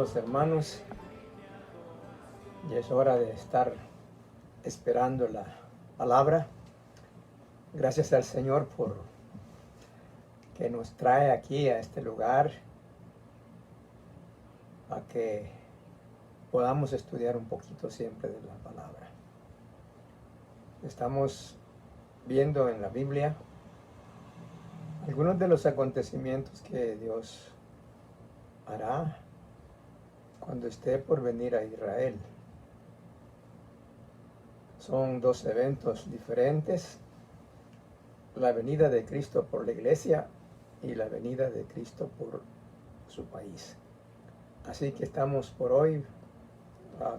amados hermanos, ya es hora de estar esperando la palabra. Gracias al Señor por que nos trae aquí a este lugar a que podamos estudiar un poquito siempre de la palabra. Estamos viendo en la Biblia algunos de los acontecimientos que Dios hará cuando esté por venir a Israel. Son dos eventos diferentes: la venida de Cristo por la iglesia y la venida de Cristo por su país. Así que estamos por hoy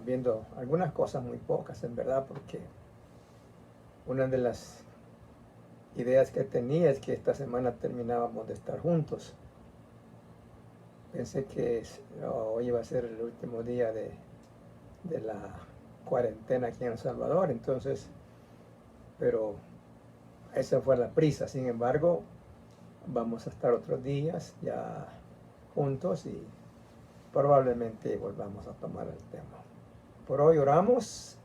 viendo algunas cosas, muy pocas en verdad, porque una de las ideas que tenía es que esta semana terminábamos de estar juntos. Pensé que hoy iba a ser el último día de la cuarentena aquí en El Salvador, entonces, pero esa fue la prisa. Sin embargo, vamos a estar otros días ya juntos y probablemente volvamos a tomar el tema. Por hoy oramos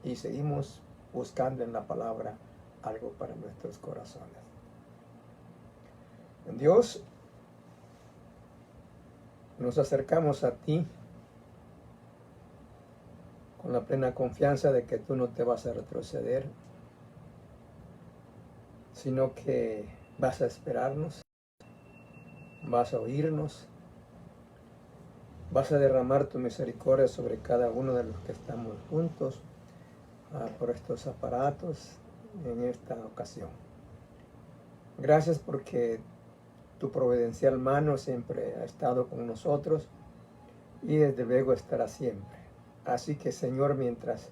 y seguimos buscando en la palabra algo para nuestros corazones. Dios, nos acercamos a ti con la plena confianza de que tú no te vas a retroceder, sino que vas a esperarnos, vas a oírnos, vas a derramar tu misericordia sobre cada uno de los que estamos juntos por estos aparatos en esta ocasión. Gracias porque tu providencial mano siempre ha estado con nosotros y desde luego estará siempre. Así que, Señor, mientras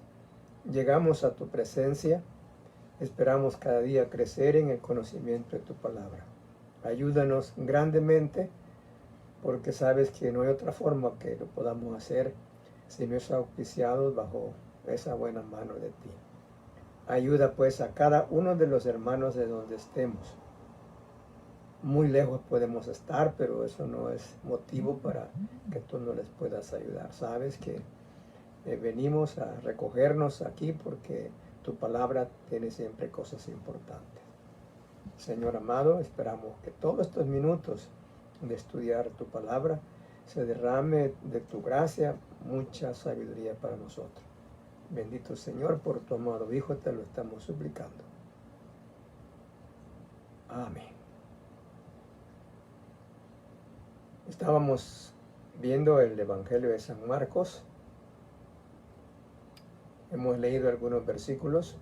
llegamos a tu presencia, esperamos cada día crecer en el conocimiento de tu palabra. Ayúdanos grandemente, porque sabes que no hay otra forma que lo podamos hacer si no es auspiciados bajo esa buena mano de ti. Ayuda pues a cada uno de los hermanos de donde estemos. Muy lejos podemos estar, pero eso no es motivo para que tú no les puedas ayudar. Sabes que venimos a recogernos aquí porque tu palabra tiene siempre cosas importantes. Señor amado, esperamos que todos estos minutos de estudiar tu palabra se derrame de tu gracia mucha sabiduría para nosotros. Bendito Señor, por tu amado Hijo te lo estamos suplicando. Amén. Estábamos viendo el Evangelio de San Marcos. Hemos leído algunos versículos.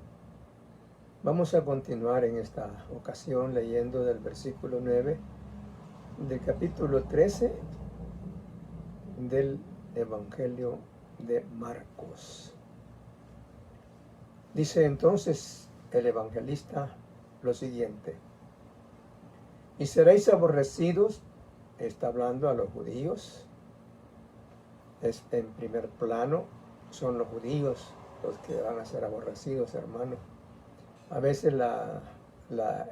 Vamos a continuar en esta ocasión leyendo del versículo 9 del capítulo 13 del Evangelio de Marcos. Dice entonces el evangelista lo siguiente: y seréis aborrecidos. Está hablando a los judíos. Es en primer plano, son los judíos los que van a ser aborrecidos, hermanos. A veces la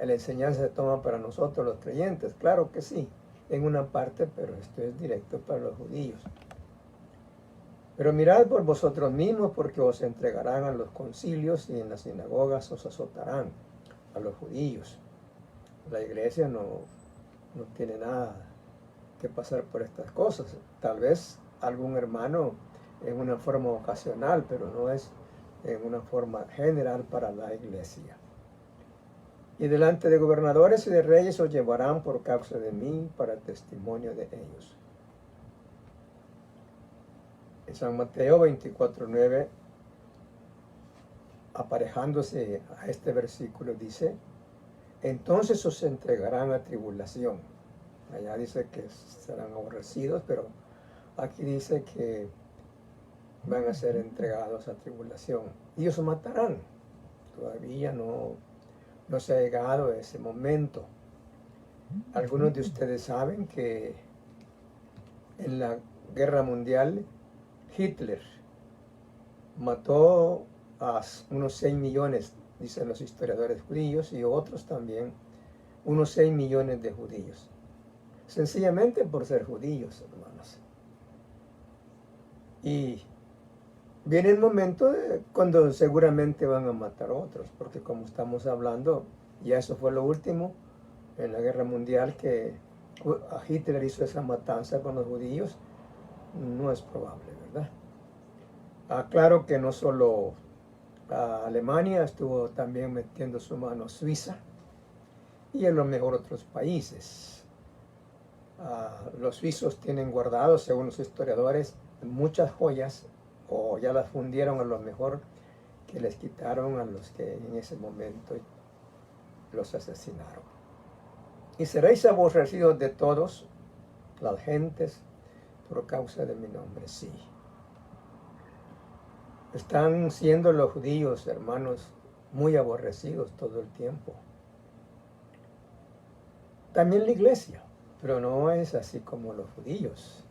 enseñanza se toma para nosotros los creyentes, claro que sí, en una parte, pero esto es directo para los judíos. Pero mirad por vosotros mismos, porque os entregarán a los concilios y en las sinagogas os azotarán, a los judíos. La iglesia no tiene nada que pasar por estas cosas. Tal vez algún hermano en una forma ocasional, pero no es en una forma general para la iglesia. Y delante de gobernadores y de reyes os llevarán por causa de mí para testimonio de ellos. En San Mateo 24:9, aparejándose a este versículo, dice: entonces os entregarán a tribulación. Allá dice que serán aborrecidos, pero aquí dice que van a ser entregados a tribulación y os matarán. Todavía no se ha llegado a ese momento. Algunos de ustedes saben que en la guerra mundial Hitler mató a unos 6 millones, dicen los historiadores judíos, y otros también, unos 6 millones de judíos. Sencillamente por ser judíos, hermanos. Y viene el momento cuando seguramente van a matar a otros, porque como estamos hablando, ya eso fue lo último en la guerra mundial, que Hitler hizo esa matanza con los judíos. No es probable, ¿verdad? Claro que no solo Alemania, estuvo también metiendo su mano Suiza y a lo mejor otros países. Los suizos tienen guardados, según los historiadores, muchas joyas, o ya las fundieron a lo mejor, que les quitaron a los que en ese momento los asesinaron. Y seréis aborrecidos de todos las gentes por causa de mi nombre. Sí. Están siendo los judíos, hermanos, muy aborrecidos todo el tiempo. También la iglesia, pero no es así como los judíos.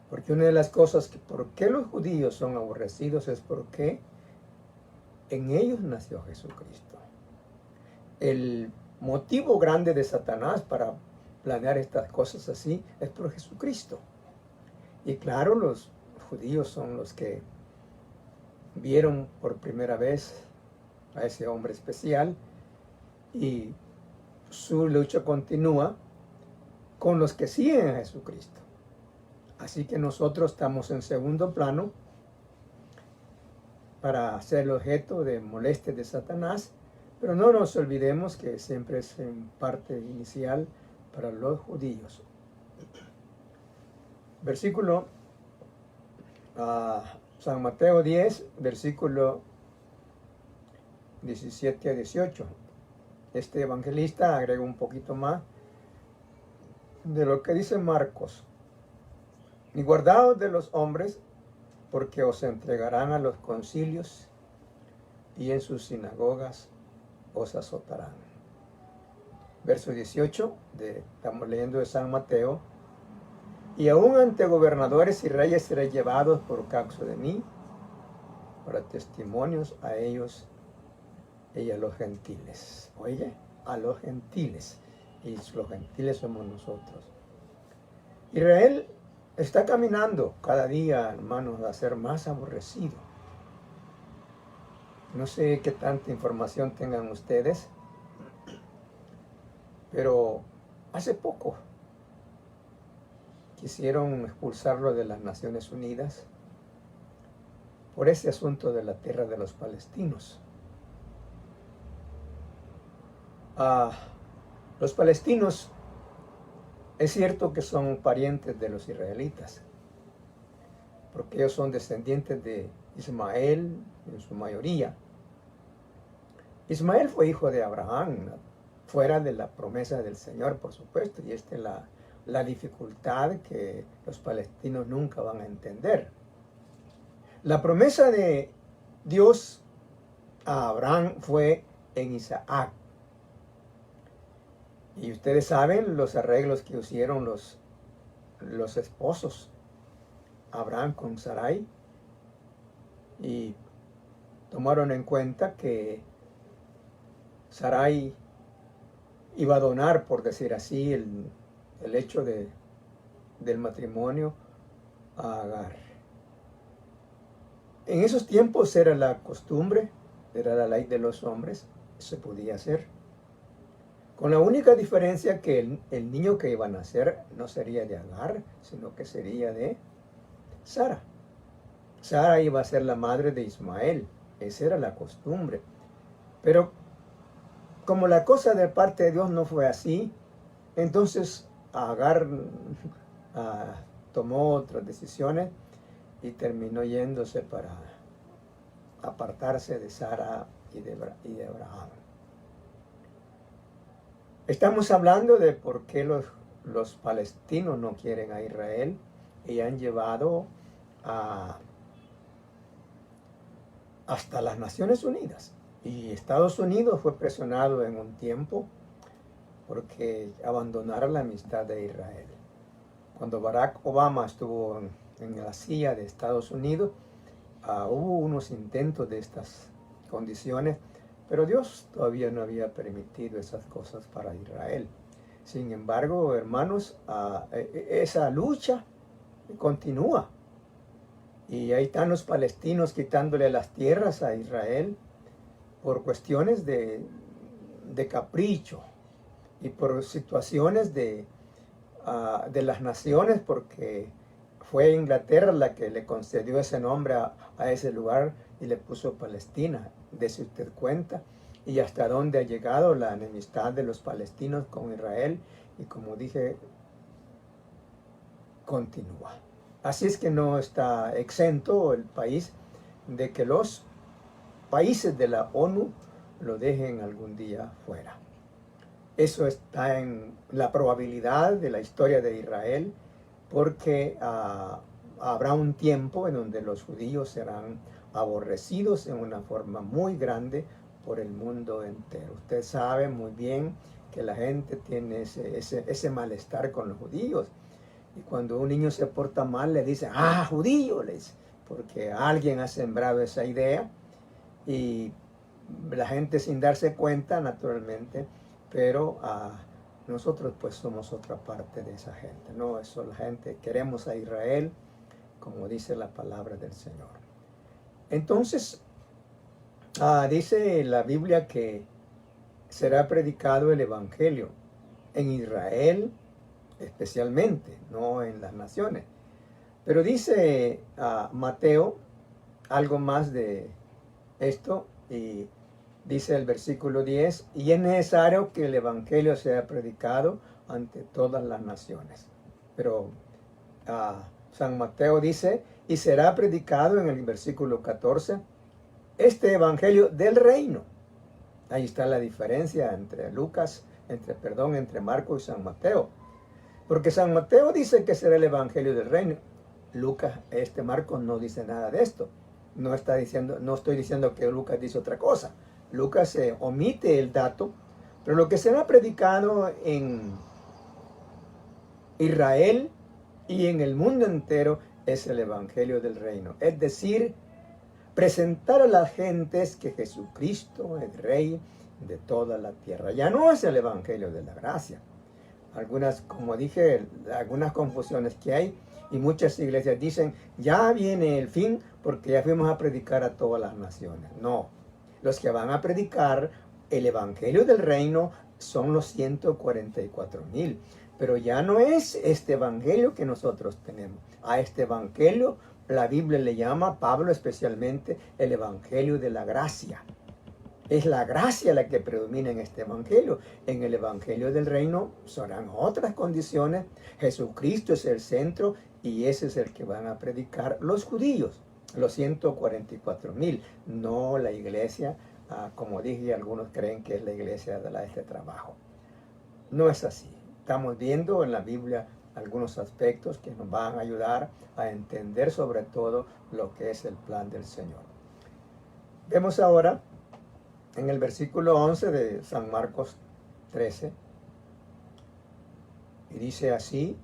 Porque una de las cosas que por qué los judíos son aborrecidos es porque en ellos nació Jesucristo. El motivo grande de Satanás para planear estas cosas así es por Jesucristo. Y claro, los judíos son los que vieron por primera vez a ese hombre especial, y su lucha continúa con los que siguen a Jesucristo. Así que nosotros estamos en segundo plano para ser el objeto de molestias de Satanás, pero no nos olvidemos que siempre es en parte inicial para los judíos. Versículo San Mateo 10, versículo 17 a 18. Este evangelista agrega un poquito más de lo que dice Marcos. Y guardaos de los hombres, porque os entregarán a los concilios y en sus sinagogas os azotarán. Verso 18, estamos leyendo de San Mateo. Y aún ante gobernadores y reyes seré llevados por causa de mí, para testimonios a ellos y a los gentiles. Oye, a los gentiles. Y los gentiles somos nosotros. Israel está caminando cada día, hermanos, a ser más aborrecido. No sé qué tanta información tengan ustedes, pero hace poco quisieron expulsarlo de las Naciones Unidas por ese asunto de la tierra de los palestinos. Los palestinos es cierto que son parientes de los israelitas, porque ellos son descendientes de Ismael en su mayoría. Ismael fue hijo de Abraham, fuera de la promesa del Señor, por supuesto, y esta es la dificultad que los palestinos nunca van a entender. La promesa de Dios a Abraham fue en Isaac. Y ustedes saben los arreglos que hicieron los esposos, Abraham con Sarai, y tomaron en cuenta que Sarai iba a donar, por decir así, el hecho del matrimonio a Agar. En esos tiempos era la costumbre, era la ley de los hombres, se podía hacer. Con la única diferencia que el niño que iba a nacer no sería de Agar, sino que sería de Sara. Sara iba a ser la madre de Ismael, esa era la costumbre. Pero como la cosa de parte de Dios no fue así, entonces Agar tomó otras decisiones y terminó yéndose para apartarse de Sara y de Abraham. Estamos hablando de por qué los palestinos no quieren a Israel y han llevado hasta las Naciones Unidas. Y Estados Unidos fue presionado en un tiempo porque abandonara la amistad de Israel. Cuando Barack Obama estuvo en la silla de Estados Unidos, hubo unos intentos de estas condiciones, pero Dios todavía no había permitido esas cosas para Israel. Sin embargo, hermanos, esa lucha continúa. Y ahí están los palestinos quitándole las tierras a Israel por cuestiones de capricho y por situaciones de las naciones, porque fue Inglaterra la que le concedió ese nombre a ese lugar y le puso Palestina. Dese usted cuenta. Y hasta dónde ha llegado la enemistad de los palestinos con Israel. Y como dije, continúa. Así es que no está exento el país de que los países de la ONU lo dejen algún día fuera. Eso está en la probabilidad de la historia de Israel, porque habrá un tiempo en donde los judíos serán aborrecidos en una forma muy grande por el mundo entero. Usted sabe muy bien que la gente tiene ese malestar con los judíos. Y cuando un niño se porta mal, le dicen, ¡ah, judío! Porque alguien ha sembrado esa idea y la gente sin darse cuenta, naturalmente, pero nosotros pues somos otra parte de esa gente, ¿no? Eso la gente, queremos a Israel, como dice la palabra del Señor. Entonces, dice la Biblia que será predicado el Evangelio en Israel especialmente, no en las naciones. Pero dice Mateo algo más de esto, y dice el versículo 10, y es necesario que el Evangelio sea predicado ante todas las naciones. Pero San Mateo dice, y será predicado en el versículo 14, este Evangelio del reino. Ahí está la diferencia entre entre Marcos y San Mateo. Porque San Mateo dice que será el Evangelio del reino. Marcos no dice nada de esto. No estoy diciendo que Lucas dice otra cosa. Lucas omite el dato, pero lo que será predicado en Israel y en el mundo entero es el Evangelio del reino. Es decir, presentar a las gentes que Jesucristo es Rey de toda la tierra. Ya no es el Evangelio de la gracia. Como dije, algunas confusiones que hay, y muchas iglesias dicen, ya viene el fin porque ya fuimos a predicar a todas las naciones. No, los que van a predicar el Evangelio del reino son los 144,000. Pero ya no es este Evangelio que nosotros tenemos. A este Evangelio la Biblia le llama, Pablo especialmente, el Evangelio de la gracia. Es la gracia la que predomina en este Evangelio. En el Evangelio del reino serán otras condiciones. Jesucristo es el centro y ese es el que van a predicar los judíos, los 144,000, no la iglesia, como dije, algunos creen que es la iglesia de este trabajo. No es así. Estamos viendo en la Biblia algunos aspectos que nos van a ayudar a entender sobre todo lo que es el plan del Señor. Vemos ahora en el versículo 11 de San Marcos 13, y dice así,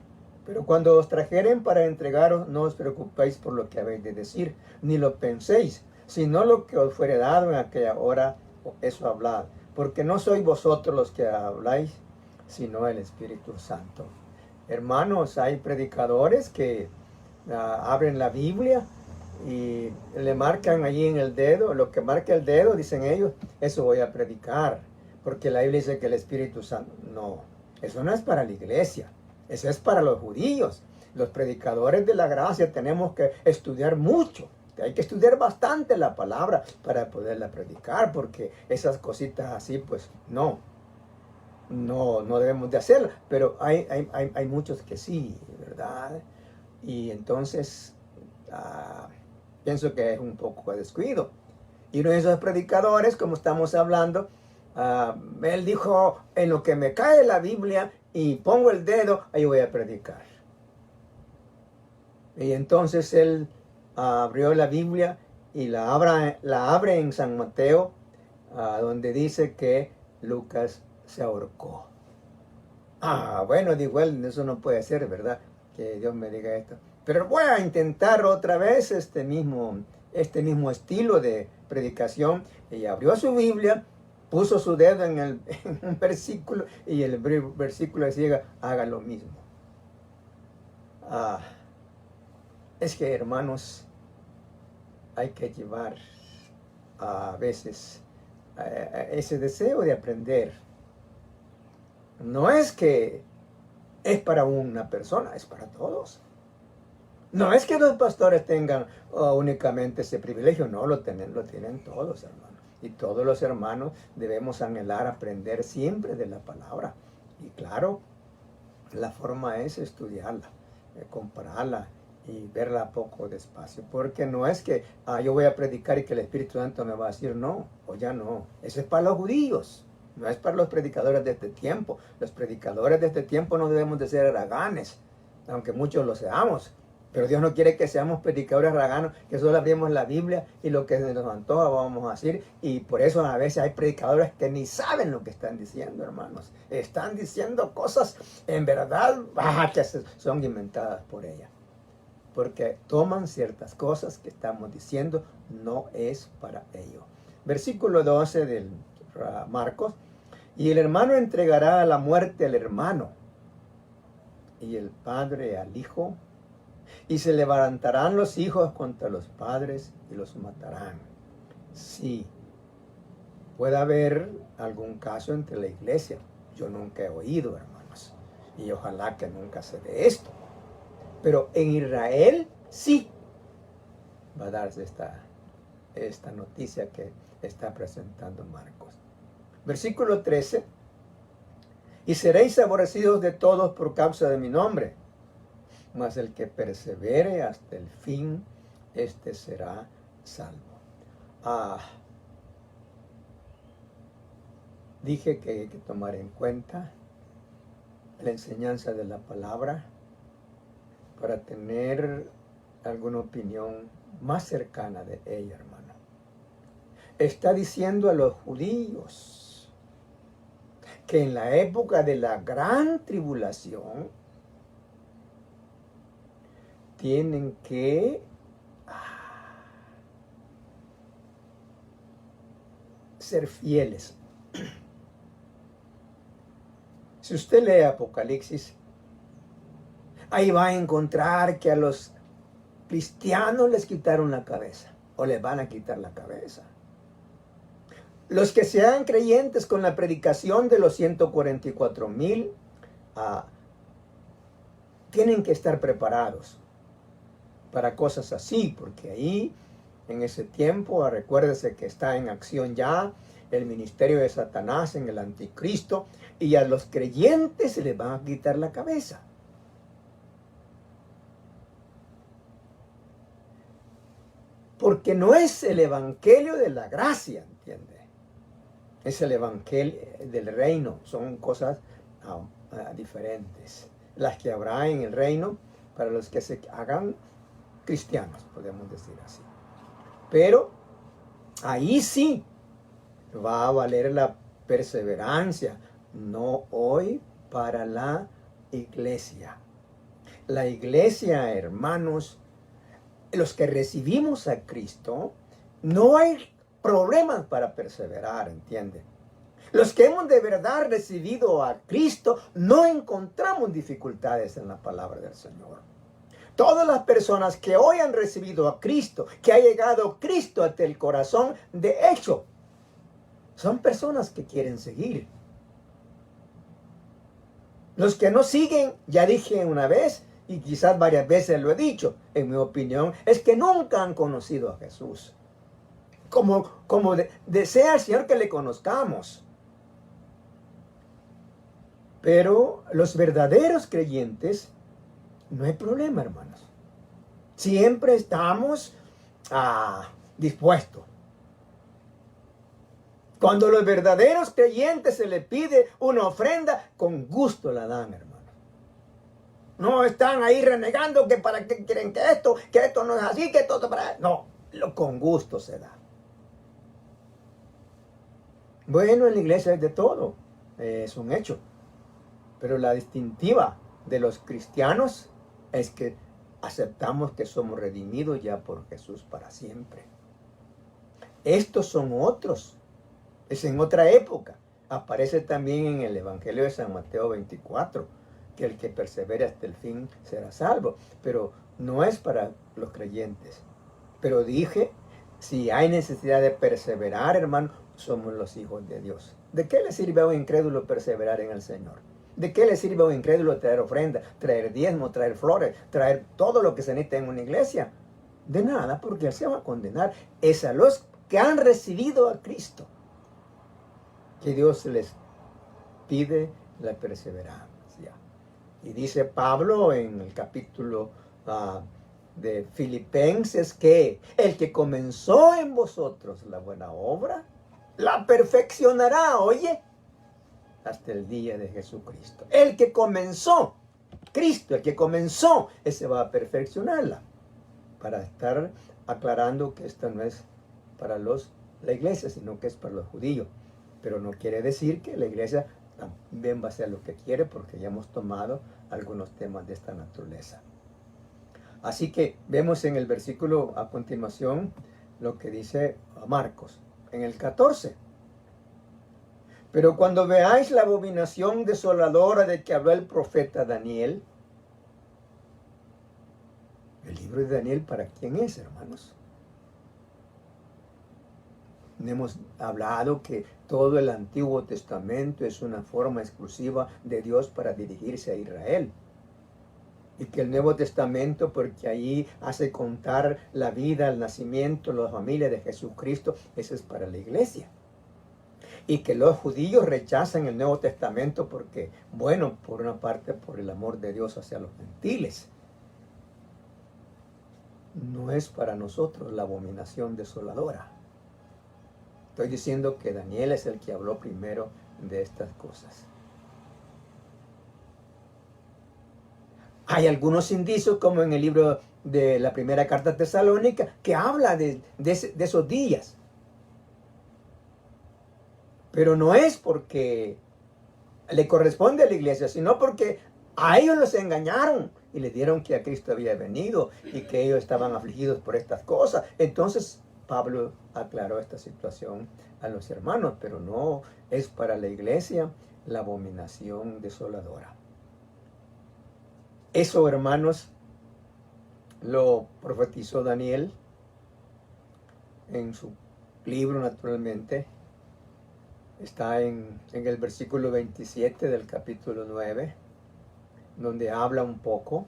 pero cuando os trajeren para entregaros, no os preocupéis por lo que habéis de decir, ni lo penséis, sino lo que os fuere dado en aquella hora, eso hablad, porque no sois vosotros los que habláis, sino el Espíritu Santo. Hermanos, hay predicadores que abren la Biblia y le marcan allí en el dedo, lo que marca el dedo, dicen ellos, eso voy a predicar, porque la Biblia dice que el Espíritu Santo, no, eso no es para la iglesia, eso es para los judíos. Los predicadores de la gracia tenemos que estudiar mucho, hay que estudiar bastante la palabra para poderla predicar, porque esas cositas así, pues no debemos de hacerla, pero hay muchos que sí, ¿verdad? Y entonces pienso que es un poco de descuido. Y uno de esos predicadores, como estamos hablando, él dijo, en lo que me cae la Biblia y pongo el dedo, ahí voy a predicar. Y entonces él abrió la Biblia y la abre en San Mateo, donde dice que Lucas se ahorcó. Bueno, digo él, eso no puede ser, ¿verdad? Que Dios me diga esto. Pero voy a intentar otra vez este mismo estilo de predicación. Y abrió su Biblia, puso su dedo en un versículo y el versículo decía, haga lo mismo. Es que, hermanos, hay que llevar a veces ese deseo de aprender. No es que es para una persona, es para todos. No es que los pastores tengan únicamente ese privilegio, no, lo tienen todos, hermanos. Y todos los hermanos debemos anhelar aprender siempre de la palabra. Y claro, la forma es estudiarla, compararla y verla poco despacio. Porque no es que yo voy a predicar y que el Espíritu Santo me va a decir no, o ya no. Eso es para los judíos, no es para los predicadores de este tiempo. Los predicadores de este tiempo no debemos de ser haraganes, aunque muchos lo seamos. Pero Dios no quiere que seamos predicadores haraganos, que solo abrimos la Biblia y lo que se nos antoja vamos a decir. Y por eso a veces hay predicadores que ni saben lo que están diciendo, hermanos. Están diciendo cosas en verdad que son inventadas por ella. Porque toman ciertas cosas que estamos diciendo, no es para ello. Versículo 12 del Marcos. Y el hermano entregará a la muerte al hermano, y el padre al hijo. Y se levantarán los hijos contra los padres y los matarán. Sí, puede haber algún caso entre la iglesia. Yo nunca he oído, hermanos. Y ojalá que nunca se dé esto. Pero en Israel sí va a darse esta noticia que está presentando Marcos. Versículo 13. Y seréis aborrecidos de todos por causa de mi nombre. Mas el que persevere hasta el fin, este será salvo. Dije que hay que tomar en cuenta la enseñanza de la palabra para tener alguna opinión más cercana de ella, hermano. Está diciendo a los judíos que en la época de la gran tribulación tienen que ser fieles. Si usted lee Apocalipsis, ahí va a encontrar que a los cristianos les quitaron la cabeza, o les van a quitar la cabeza. Los que sean creyentes con la predicación de los 144,000, tienen que estar preparados para cosas así, porque ahí, en ese tiempo, recuérdese que está en acción ya el ministerio de Satanás en el anticristo, y a los creyentes se les van a quitar la cabeza. Porque no es el evangelio de la gracia, ¿entiende? Es el evangelio del reino, son cosas diferentes. Las que habrá en el reino para los que se hagan cristianos, podemos decir así. Pero ahí sí va a valer la perseverancia, no hoy para la iglesia. La iglesia, hermanos, los que recibimos a Cristo, no hay problemas para perseverar, ¿entiende? Los que hemos de verdad recibido a Cristo, no encontramos dificultades en la palabra del Señor. Todas las personas que hoy han recibido a Cristo, que ha llegado Cristo hasta el corazón, de hecho, son personas que quieren seguir. Los que no siguen, ya dije una vez, y quizás varias veces lo he dicho, en mi opinión, es que nunca han conocido a Jesús. Como desea el Señor que le conozcamos. Pero los verdaderos creyentes, no hay problema, hermanos. Siempre estamos dispuestos. Cuando los verdaderos creyentes se les pide una ofrenda, con gusto la dan, hermano. No están ahí renegando que para qué quieren que esto no es así, que esto para... No, con gusto se da. Bueno, en la iglesia es de todo, es un hecho. Pero la distintiva de los cristianos es que aceptamos que somos redimidos ya por Jesús para siempre. Estos son otros. Es en otra época. Aparece también en el Evangelio de San Mateo 24, que el que persevere hasta el fin será salvo. Pero no es para los creyentes. Pero dije Si hay necesidad de perseverar, hermano, somos los hijos de Dios. ¿De qué le sirve a un incrédulo perseverar en el Señor? ¿De qué le sirve a un incrédulo traer ofrenda, traer diezmo, traer flores, traer todo lo que se necesita en una iglesia? De nada, porque Él se va a condenar. Es a los que han recibido a Cristo que Dios les pide la perseverancia. Y dice Pablo en el capítulo de Filipenses que el que comenzó en vosotros la buena obra, la perfeccionará, oye, hasta el día de Jesucristo. El que comenzó, Cristo, el que comenzó, ese va a perfeccionarla. Para estar aclarando que esto no es para la iglesia, sino que es para los judíos. Pero no quiere decir que la iglesia también va a hacer lo que quiere, porque ya hemos tomado algunos temas de esta naturaleza. Así que vemos en el versículo a continuación lo que dice Marcos, en el 14. Pero cuando veáis la abominación desoladora de que habló el profeta Daniel, el libro de Daniel, ¿para quién es, hermanos? Hemos hablado que todo el Antiguo Testamento es una forma exclusiva de Dios para dirigirse a Israel. Y que el Nuevo Testamento, porque ahí hace contar la vida, el nacimiento, la familia de Jesucristo, eso es para la iglesia. Y que los judíos rechazan el Nuevo Testamento porque, bueno, por una parte, por el amor de Dios hacia los gentiles. No es para nosotros la abominación desoladora. Estoy diciendo que Daniel es el que habló primero de estas cosas. Hay algunos indicios, como en el libro de la primera carta tesalónica, que habla de esos días. Pero no es porque le corresponde a la iglesia, sino porque a ellos los engañaron y le dieron que a Cristo había venido y que ellos estaban afligidos por estas cosas. Entonces Pablo aclaró esta situación a los hermanos, pero no es para la iglesia la abominación desoladora. Eso, hermanos, lo profetizó Daniel en su libro, naturalmente. Está en el versículo 27 del capítulo 9, donde habla un poco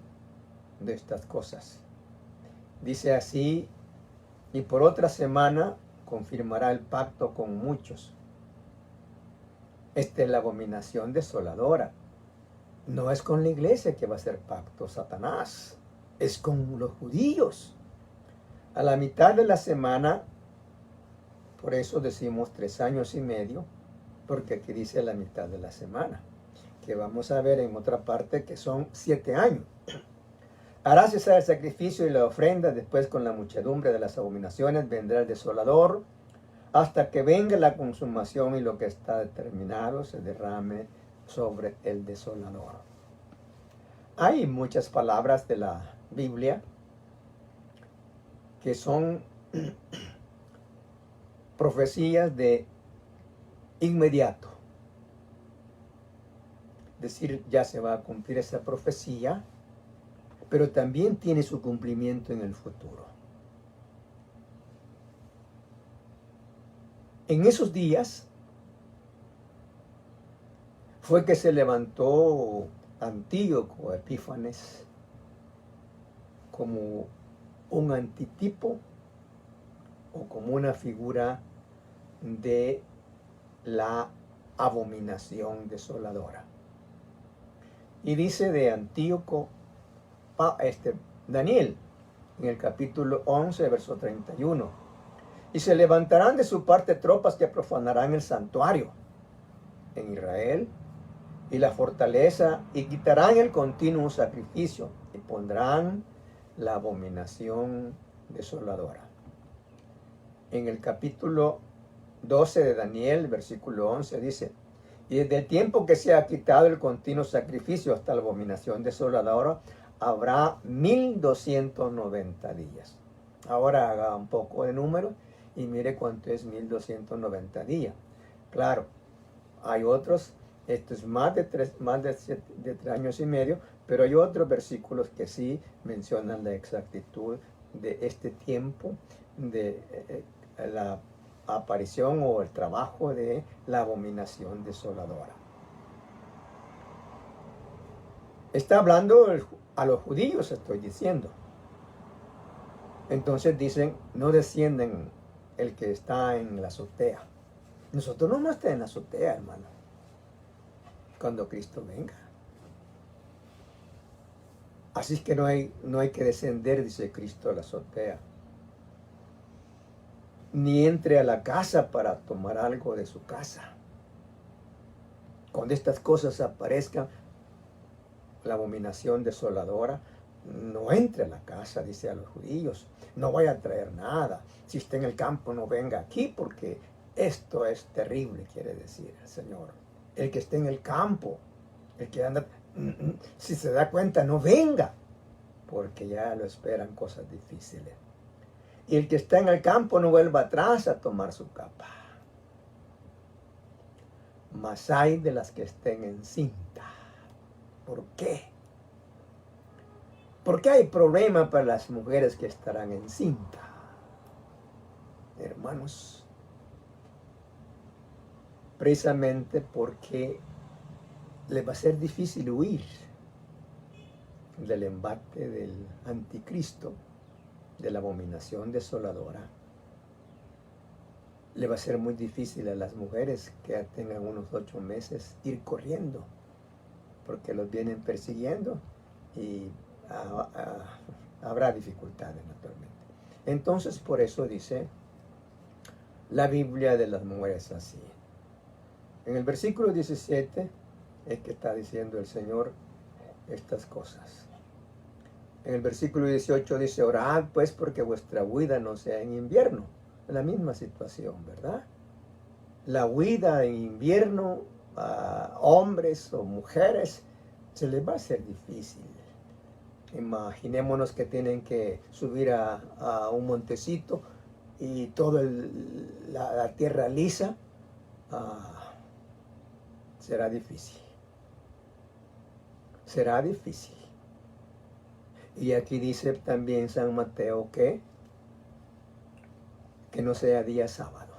de estas cosas. Dice así: y por otra semana confirmará el pacto con muchos. Esta es la abominación desoladora. No es con la iglesia que va a hacer pacto Satanás, es con los judíos. A la mitad de la semana, por eso decimos 3 años y medio, porque aquí dice la mitad de la semana, que vamos a ver en otra parte que son 7 años. Hará cesar el sacrificio y la ofrenda, después con la muchedumbre de las abominaciones vendrá el desolador, hasta que venga la consumación y lo que está determinado se derrame sobre el desolador. Hay muchas palabras de la Biblia que son profecías de inmediato. Es decir, ya se va a cumplir esa profecía, pero también tiene su cumplimiento en el futuro. En esos días fue que se levantó Antíoco Epífanes como un antitipo o como una figura de la abominación desoladora. Y dice de Antíoco Daniel en el capítulo 11, verso 31. Y se levantarán de su parte tropas que profanarán el santuario en Israel y la fortaleza, y quitarán el continuo sacrificio y pondrán la abominación desoladora. En el capítulo 12 de Daniel, versículo 11, dice: y desde el tiempo que se ha quitado el continuo sacrificio hasta la abominación desoladora, habrá 1290 días. Ahora haga un poco de número y mire cuánto es 1290 días. Claro, hay otros, esto es más de 3 años y medio, pero hay otros versículos que sí mencionan la exactitud de este tiempo de la aparición o el trabajo de la abominación desoladora. Está hablando a los judíos, estoy diciendo. Entonces dicen, no descienden el que está en la azotea. Nosotros no vamos a estar en la azotea, hermano, cuando Cristo venga. Así es que no hay que descender, dice Cristo, a la azotea. Ni entre a la casa para tomar algo de su casa. Cuando estas cosas aparezcan, la abominación desoladora, no entre a la casa, dice a los judíos. No vaya a traer nada. Si está en el campo, no venga aquí, porque esto es terrible, quiere decir el Señor. El que esté en el campo, el que anda, si se da cuenta, no venga, porque ya lo esperan cosas difíciles. Y el que está en el campo no vuelva atrás a tomar su capa. Mas hay de las que estén encinta. ¿Por qué? ¿Por qué hay problema para las mujeres que estarán encinta? Hermanos, precisamente porque les va a ser difícil huir del embate del anticristo, de la abominación desoladora. Le va a ser muy difícil a las mujeres que ya tengan unos 8 meses ir corriendo, porque los vienen persiguiendo y habrá dificultades naturalmente. Entonces por eso dice la Biblia de las mujeres así. En el versículo 17 es que está diciendo el Señor estas cosas. En el versículo 18 dice, orad pues porque vuestra huida no sea en invierno. La misma situación, ¿verdad? La huida en invierno a hombres o mujeres se les va a hacer difícil. Imaginémonos que tienen que subir a un montecito y toda la tierra lisa. Será difícil. Será difícil. Y aquí dice también San Mateo que no sea día sábado.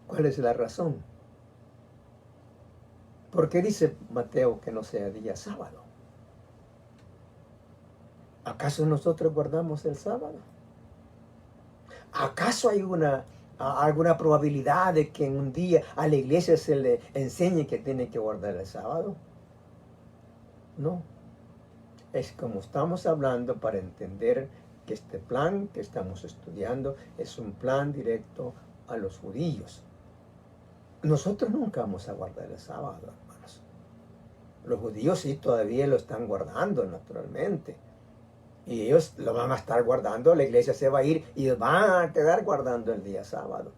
¿Cuál es la razón? ¿Por qué dice Mateo que no sea día sábado? ¿Acaso nosotros guardamos el sábado? ¿Acaso hay alguna probabilidad de que en un día a la iglesia se le enseñe que tiene que guardar el sábado? No. Es como estamos hablando para entender que este plan que estamos estudiando es un plan directo a los judíos. Nosotros nunca vamos a guardar el sábado, hermanos. Los judíos sí todavía lo están guardando naturalmente. Y ellos lo van a estar guardando, la iglesia se va a ir y van a quedar guardando el día sábado.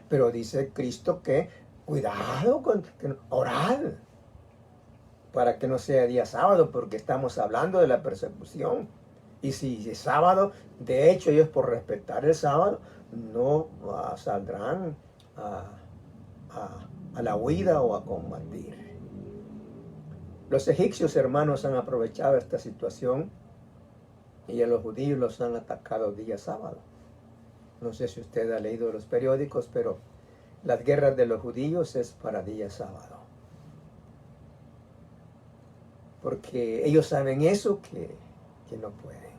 Pero dice Cristo que cuidado con orad para que no sea día sábado, porque estamos hablando de la persecución. Y si es sábado, de hecho ellos por respetar el sábado no saldrán a la huida o a combatir. Los egipcios, hermanos, han aprovechado esta situación y a los judíos los han atacado día sábado. No sé si usted ha leído los periódicos, pero las guerras de los judíos es para día sábado. Porque ellos saben eso que no pueden.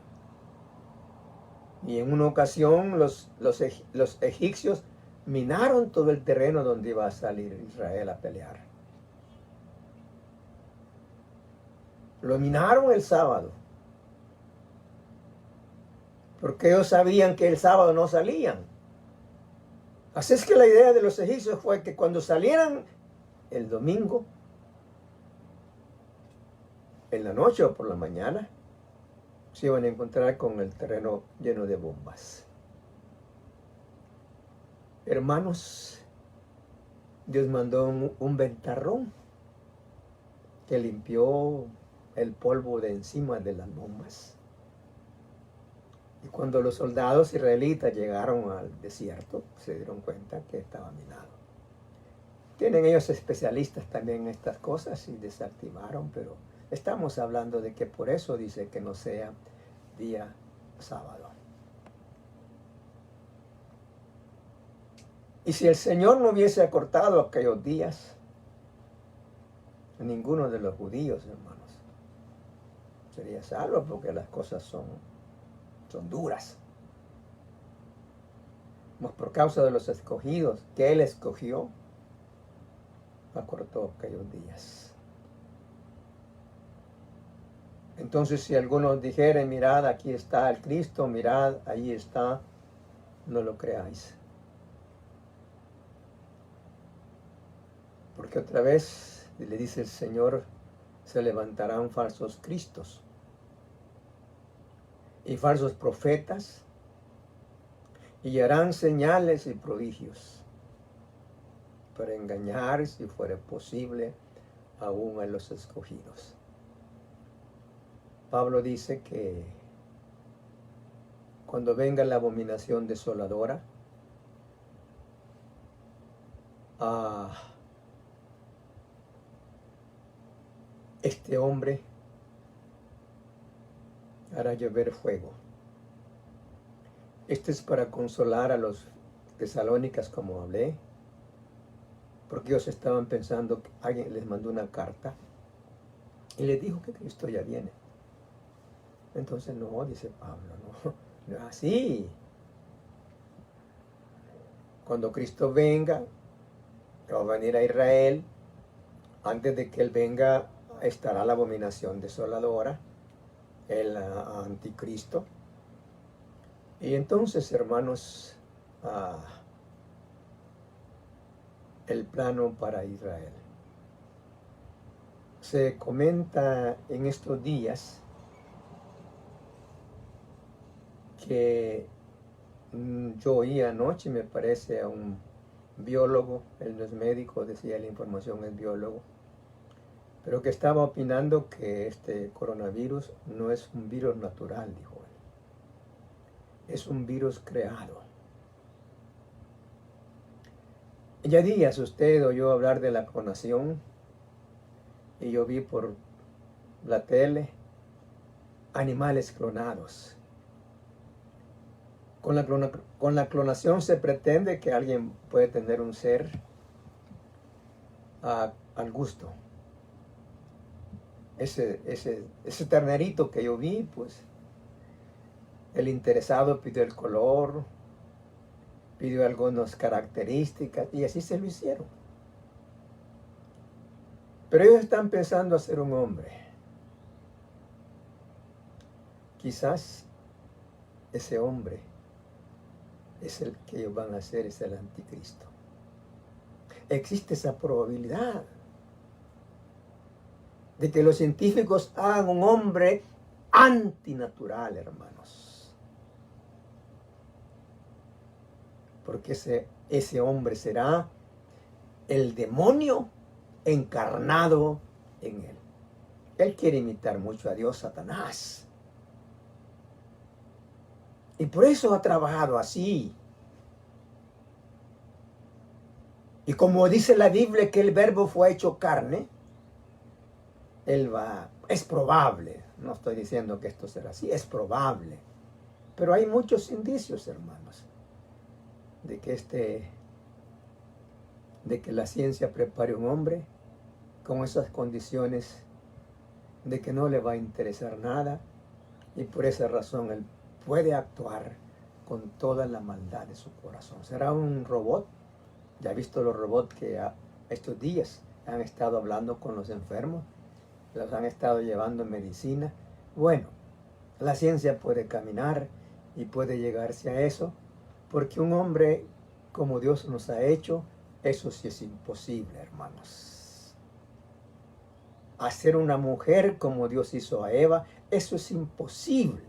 Y en una ocasión los egipcios minaron todo el terreno donde iba a salir Israel a pelear. Lo minaron el sábado. Porque ellos sabían que el sábado no salían. Así es que la idea de los egipcios fue que cuando salieran el domingo, en la noche o por la mañana, se iban a encontrar con el terreno lleno de bombas. Hermanos, Dios mandó un ventarrón que limpió el polvo de encima de las bombas. Y cuando los soldados israelitas llegaron al desierto, se dieron cuenta que estaba minado. Tienen ellos especialistas también en estas cosas y desactivaron, pero estamos hablando de que por eso dice que no sea día sábado. Y si el Señor no hubiese acortado aquellos días, ninguno de los judíos, hermanos, sería salvo, porque las cosas son duras. Mas por causa de los escogidos que Él escogió, acortó aquellos días. Entonces, si algunos dijeren, mirad, aquí está el Cristo, mirad, ahí está, no lo creáis. Porque otra vez, le dice el Señor, se levantarán falsos cristos y falsos profetas, y harán señales y prodigios para engañar, si fuera posible, aún a los escogidos. Pablo dice que cuando venga la abominación desoladora, este hombre hará llover fuego. Este es para consolar a los tesalónicas, como hablé, porque ellos estaban pensando que alguien les mandó una carta y les dijo que Cristo ya viene. Entonces no, dice Pablo, no es así. Cuando Cristo venga, va a venir a Israel. Antes de que Él venga, estará la abominación desoladora, el anticristo. Y entonces, hermanos, el plano para Israel. Se comenta en estos días que yo oí anoche, me parece, a un biólogo, él no es médico, decía la información, es biólogo, pero que estaba opinando que este coronavirus no es un virus natural, dijo él. Es un virus creado. Ya días usted oyó hablar de la clonación, y yo vi por la tele animales clonados. Con la clonación se pretende que alguien puede tener un ser al gusto. Ese ternerito que yo vi, pues el interesado pidió el color, pidió algunas características y así se lo hicieron. Pero ellos están pensando hacer un hombre. Quizás ese hombre es el que ellos van a hacer, es el anticristo. Existe esa probabilidad de que los científicos hagan un hombre antinatural, hermanos. Porque ese hombre será el demonio encarnado en él. Él quiere imitar mucho a Dios, Satanás. Y por eso ha trabajado así. Y como dice la Biblia que el verbo fue hecho carne, es probable, no estoy diciendo que esto será así, es probable. Pero hay muchos indicios, hermanos, de que la ciencia prepare un hombre con esas condiciones de que no le va a interesar nada, y por esa razón él puede actuar con toda la maldad de su corazón. Será un robot. Ya he visto los robots que estos días han estado hablando con los enfermos, los han estado llevando medicina. Bueno, la ciencia puede caminar y puede llegarse a eso, porque un hombre como Dios nos ha hecho, eso sí es imposible, hermanos. Hacer una mujer como Dios hizo a Eva, eso es imposible.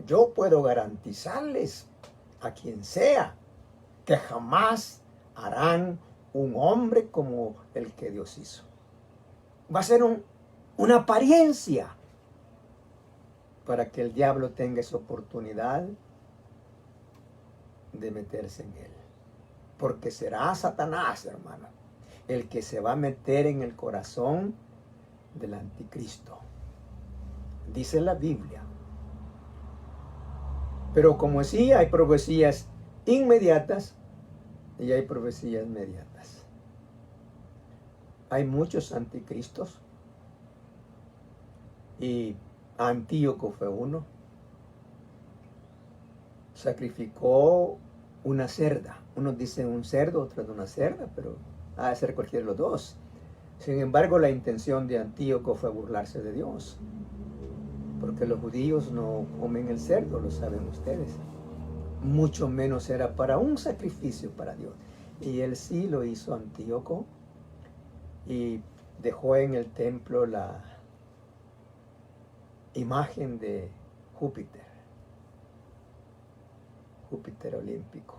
Yo puedo garantizarles a quien sea que jamás harán un hombre como el que Dios hizo. Va a ser una apariencia para que el diablo tenga esa oportunidad de meterse en él. Porque será Satanás, hermano, el que se va a meter en el corazón del anticristo. Dice la Biblia Pero como sí, hay profecías inmediatas y hay profecías mediatas. Hay muchos anticristos y Antíoco fue uno. Sacrificó una cerda. Unos dicen un cerdo, otros una cerda, pero ha de ser cualquiera de los dos. Sin embargo, la intención de Antíoco fue burlarse de Dios, porque los judíos no comen el cerdo, lo saben ustedes. Mucho menos era para un sacrificio para Dios. Y él sí lo hizo, Antíoco, y dejó en el templo la imagen de Júpiter, Júpiter olímpico.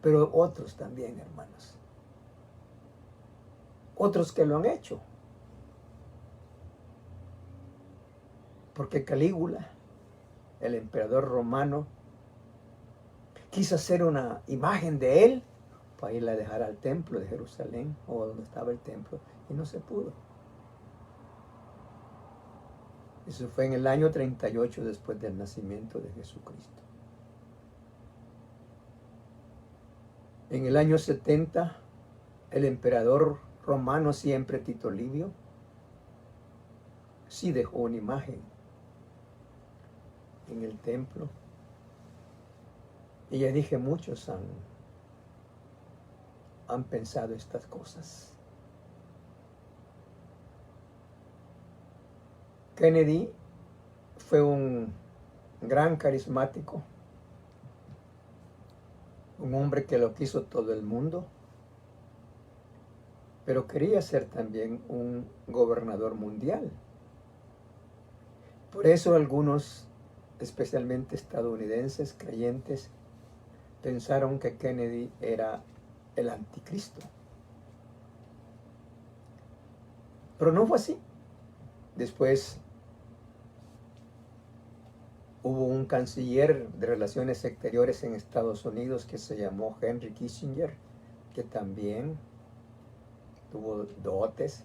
Pero otros también, hermanos. Otros que lo han hecho. Porque Calígula, el emperador romano, quiso hacer una imagen de él para irla a dejar al templo de Jerusalén, o donde estaba el templo, y no se pudo. Eso fue en el año 38 después del nacimiento de Jesucristo. En el año 70, el emperador romano siempre, Tito Livio, sí dejó una imagen en el templo. Y ya dije, muchos han pensado estas cosas. Kennedy fue un gran carismático, un hombre que lo quiso todo el mundo, pero quería ser también un gobernador mundial. Por eso algunos, especialmente estadounidenses creyentes, pensaron que Kennedy era el anticristo. Pero no fue así. Después hubo un canciller de Relaciones Exteriores en Estados Unidos que se llamó Henry Kissinger, que también tuvo dotes,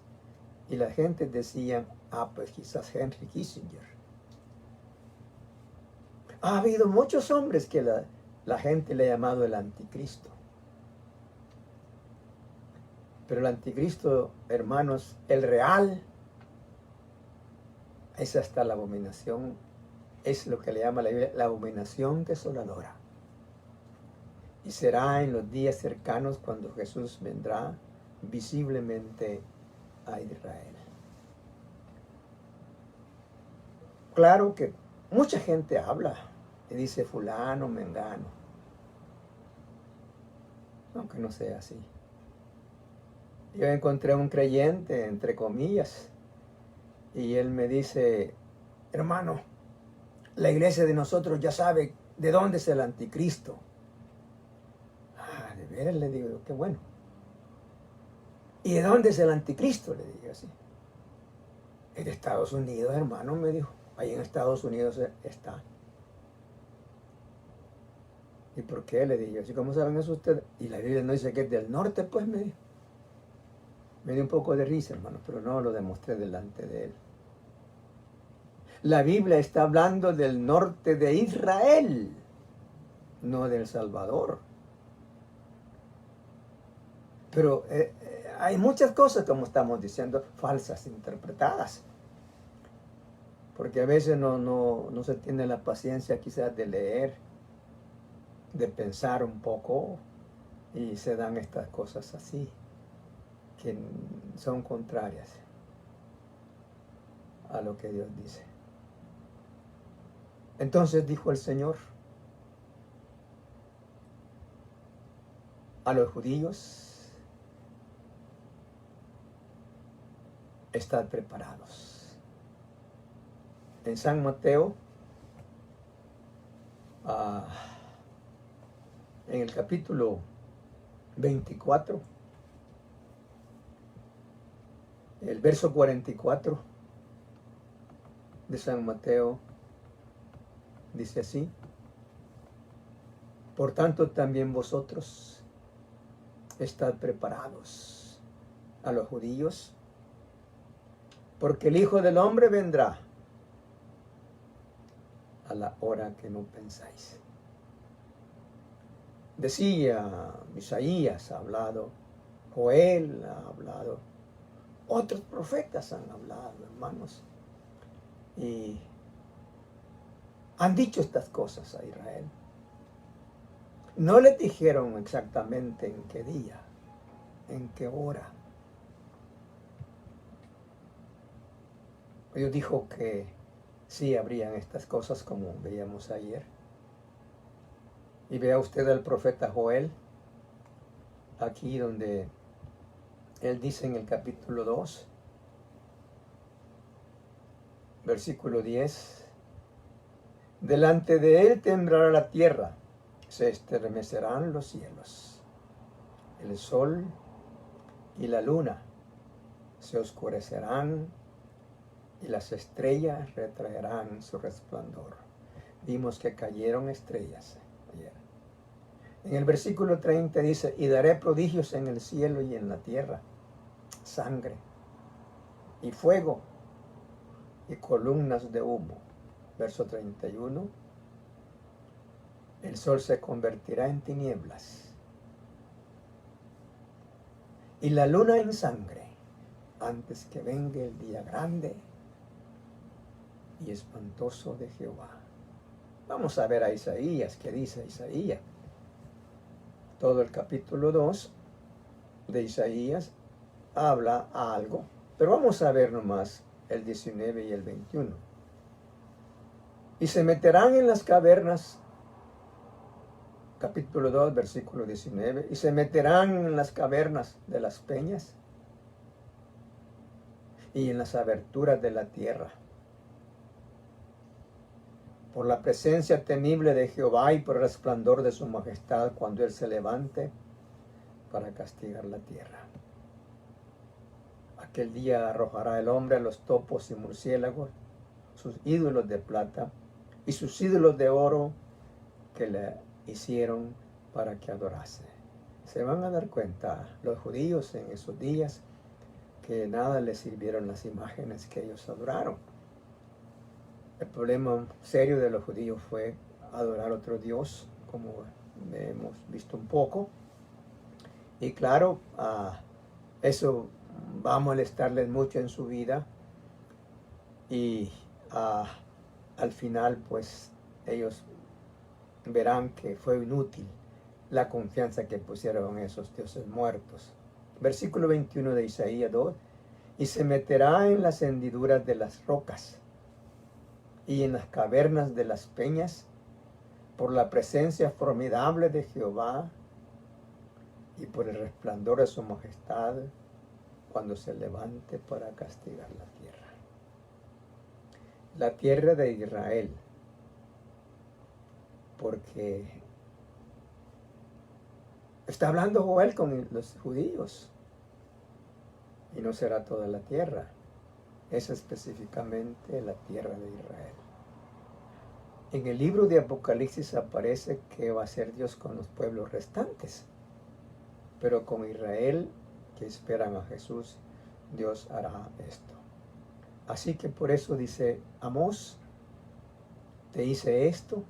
y la gente decía, pues quizás Henry Kissinger. Ha habido muchos hombres que la gente le ha llamado el anticristo. Pero el anticristo, hermanos, el real, es hasta la abominación, es lo que le llama la Biblia, la abominación desoladora. Y será en los días cercanos cuando Jesús vendrá visiblemente a Israel. Claro que mucha gente habla y dice fulano, mengano, aunque no sea así. Yo encontré un creyente, entre comillas, y él me dice, hermano, la iglesia de nosotros ya sabe de dónde es el anticristo. De veras, le digo, qué bueno. ¿Y de dónde es el anticristo? Le dije así. Es de Estados Unidos, hermano, me dijo. Ahí en Estados Unidos está. ¿Y por qué? Le dije, así como saben eso ustedes. Y la Biblia no dice que es del norte, pues me dijo. Me dio un poco de risa, hermano, pero no lo demostré delante de él. La Biblia está hablando del norte de Israel, no del Salvador. Pero hay muchas cosas, como estamos diciendo, falsas, interpretadas. Porque a veces no se tiene la paciencia quizás de leer, de pensar un poco, y se dan estas cosas así, que son contrarias a lo que Dios dice. Entonces dijo el Señor a los judíos, estad preparados. En San Mateo, en el capítulo 24, el verso 44 de San Mateo dice así: por tanto también vosotros estad preparados, a los judíos, porque el Hijo del Hombre vendrá a la hora que no pensáis. Decía Isaías, ha hablado, Joel ha hablado, otros profetas han hablado, hermanos, y han dicho estas cosas a Israel. No les dijeron exactamente en qué día, en qué hora. Dios dijo que sí habrían estas cosas como veíamos ayer. Y vea usted al profeta Joel, aquí donde él dice en el capítulo 2, versículo 10, delante de él temblará la tierra, se estremecerán los cielos, el sol y la luna se oscurecerán y las estrellas retraerán su resplandor. Vimos que cayeron estrellas ayer. En el versículo 30 dice, y daré prodigios en el cielo y en la tierra, sangre y fuego y columnas de humo. Verso 31, el sol se convertirá en tinieblas y la luna en sangre antes que venga el día grande y espantoso de Jehová. Vamos a ver a Isaías, ¿qué dice Isaías? Todo el capítulo 2 de Isaías habla algo, pero vamos a ver nomás el 19 y el 21. Y se meterán en las cavernas, capítulo 2, versículo 19, y se meterán en las cavernas de las peñas y en las aberturas de la tierra, por la presencia temible de Jehová y por el resplandor de su majestad cuando Él se levante para castigar la tierra. Aquel día arrojará el hombre a los topos y murciélagos, sus ídolos de plata y sus ídolos de oro que le hicieron para que adorase. Se van a dar cuenta los judíos en esos días que nada les sirvieron las imágenes que ellos adoraron. El problema serio de los judíos fue adorar a otro Dios, como hemos visto un poco. Y claro, eso va a molestarles mucho en su vida. Y al final, pues, ellos verán que fue inútil la confianza que pusieron en esos dioses muertos. Versículo 21 de Isaías 2. Y se meterá en las hendiduras de las rocas y en las cavernas de las peñas, por la presencia formidable de Jehová y por el resplandor de su majestad, cuando se levante para castigar la tierra. La tierra de Israel, porque está hablando Joel con los judíos, y no será toda la tierra. Es específicamente la tierra de Israel. En el libro de Apocalipsis aparece que va a ser Dios con los pueblos restantes, pero con Israel, que esperan a Jesús, Dios hará esto. Así que por eso dice Amós, te hice esto,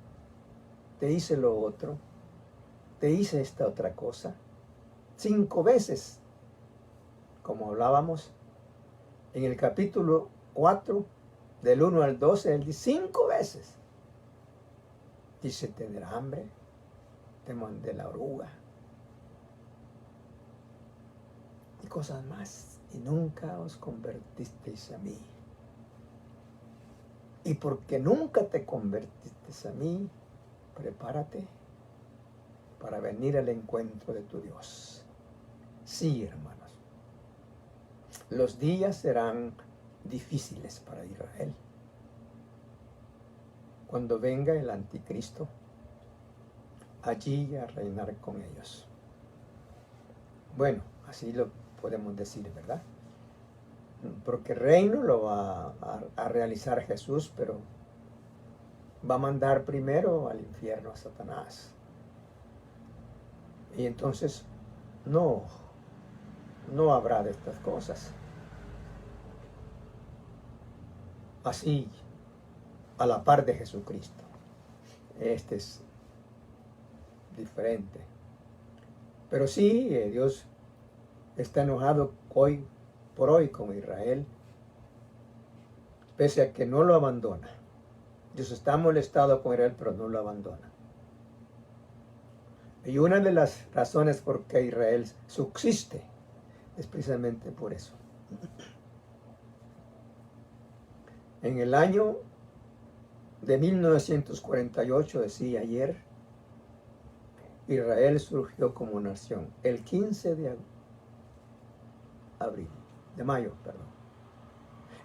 te hice lo otro, te hice esta otra cosa, 5 veces, como hablábamos. En el capítulo 4, del 1 al 12, él dice 5 veces. Dice, tener hambre, te mandé la oruga. Y cosas más. Y nunca os convertisteis a mí. Y porque nunca te convertiste a mí, prepárate para venir al encuentro de tu Dios. Sí, hermanos. Los días serán difíciles para Israel. Cuando venga el anticristo, allí a reinar con ellos. Bueno, así lo podemos decir, ¿verdad? Porque el reino lo va a realizar Jesús, pero va a mandar primero al infierno a Satanás. Y entonces no habrá de estas cosas. Así, a la par de Jesucristo. este es diferente. Pero sí, Dios está enojado hoy por hoy con Israel, pese a que no lo abandona. Dios está molestado con Israel, pero no lo abandona. Y una de las razones por que Israel subsiste es precisamente por eso. En el año de 1948, decía ayer, Israel surgió como nación, el 15 de mayo.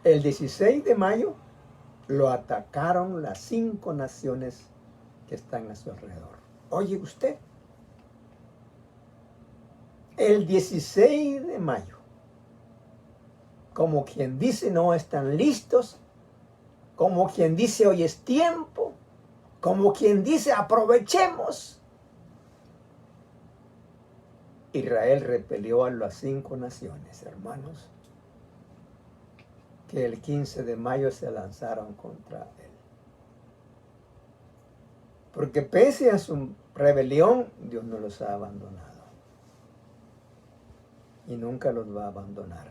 El 16 de mayo lo atacaron las 5 naciones que están a su alrededor. Oye usted, el 16 de mayo, como quien dice no están listos, como quien dice hoy es tiempo, como quien dice aprovechemos. Israel repelió a las 5 naciones, hermanos, que el 15 de mayo se lanzaron contra él. Porque pese a su rebelión, Dios no los ha abandonado. Y nunca los va a abandonar.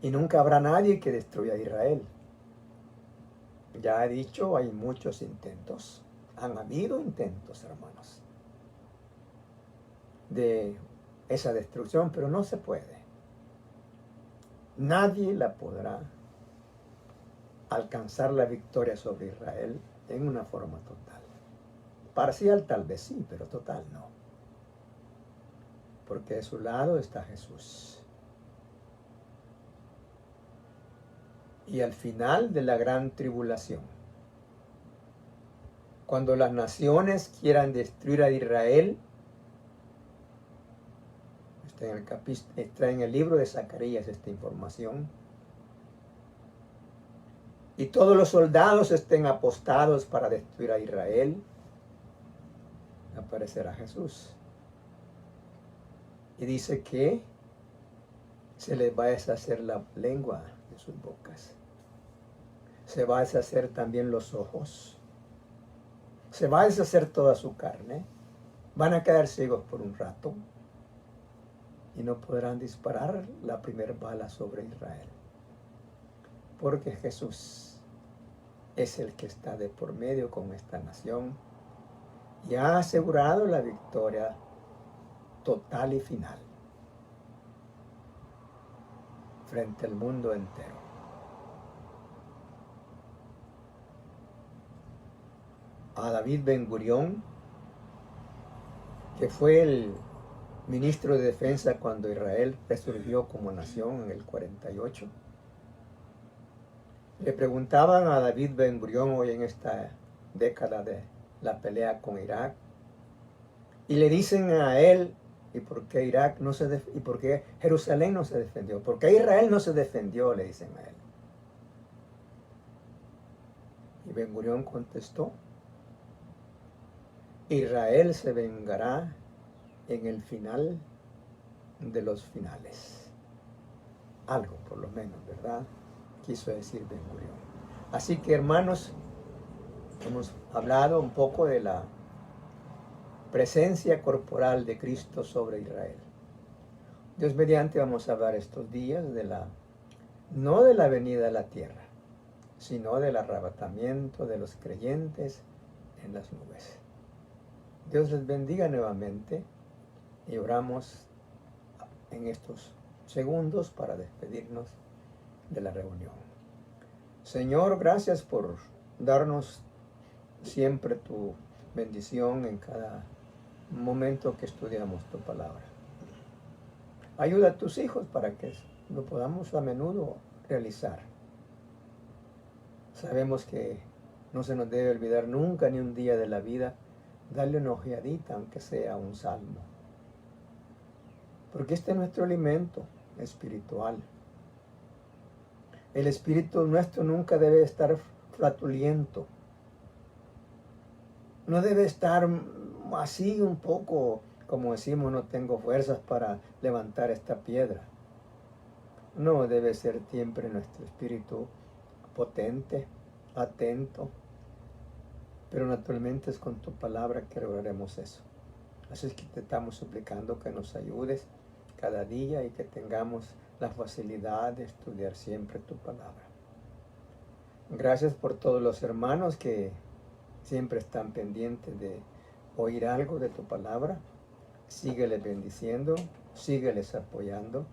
Y nunca habrá nadie que destruya a Israel. Ya he dicho, hay muchos intentos. Han habido intentos, hermanos, de esa destrucción, pero no se puede. Nadie la podrá alcanzar la victoria sobre Israel en una forma total. Parcial tal vez sí, pero total no. Porque de su lado está Jesús. Y al final de la gran tribulación, cuando las naciones quieran destruir a Israel, está en el libro de Zacarías esta información, y todos los soldados estén apostados para destruir a Israel, aparecerá Jesús. Y dice que se les va a deshacer la lengua de sus bocas. Se va a deshacer también los ojos. Se va a deshacer toda su carne. Van a quedar ciegos por un rato. Y no podrán disparar la primera bala sobre Israel. Porque Jesús es el que está de por medio con esta nación y ha asegurado la victoria total y final frente al mundo entero. A David Ben-Gurión, que fue el ministro de defensa cuando Israel resurgió como nación en el 48, le preguntaban a David Ben-Gurión hoy en esta década de la pelea con Irak, y le dicen a él, ¿y por qué Irak no se y por qué Jerusalén no se defendió? ¿Por qué Israel no se defendió? Le dicen a él. Y Ben-Gurión contestó, Israel se vengará en el final de los finales. Algo por lo menos, ¿verdad? Quiso decir Ben-Gurión. Así que, hermanos, hemos hablado un poco de la presencia corporal de Cristo sobre Israel. Dios mediante vamos a hablar estos días no de la venida a la tierra, sino del arrebatamiento de los creyentes en las nubes. Dios les bendiga nuevamente y oramos en estos segundos para despedirnos de la reunión. Señor, gracias por darnos siempre tu bendición en cada momento que estudiamos tu palabra. Ayuda a tus hijos para que lo podamos a menudo realizar. Sabemos que no se nos debe olvidar nunca ni un día de la vida darle una ojeadita, aunque sea un salmo. Porque este es nuestro alimento espiritual. El espíritu nuestro nunca debe estar flatuliento. No debe estar así un poco, como decimos, no tengo fuerzas para levantar esta piedra. No, debe ser siempre nuestro espíritu potente, atento, pero naturalmente es con tu palabra que lograremos eso. Así es que te estamos suplicando que nos ayudes cada día y que tengamos la facilidad de estudiar siempre tu palabra. Gracias por todos los hermanos que siempre están pendientes de oír algo de tu palabra. Sígueles bendiciendo, sígueles apoyando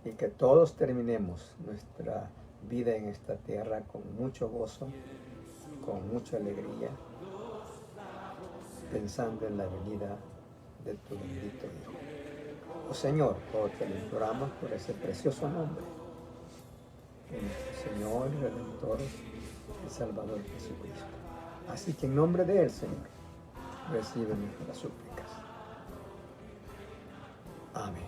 y que todos terminemos nuestra vida en esta tierra con mucho gozo, con mucha alegría, pensando en la venida de tu bendito Hijo. Oh Señor, todo te lo imploramos por ese precioso nombre de nuestro Señor y Redentor, el Salvador Jesucristo. Así que en nombre de Él, Señor, recibe nuestras súplicas. Amén.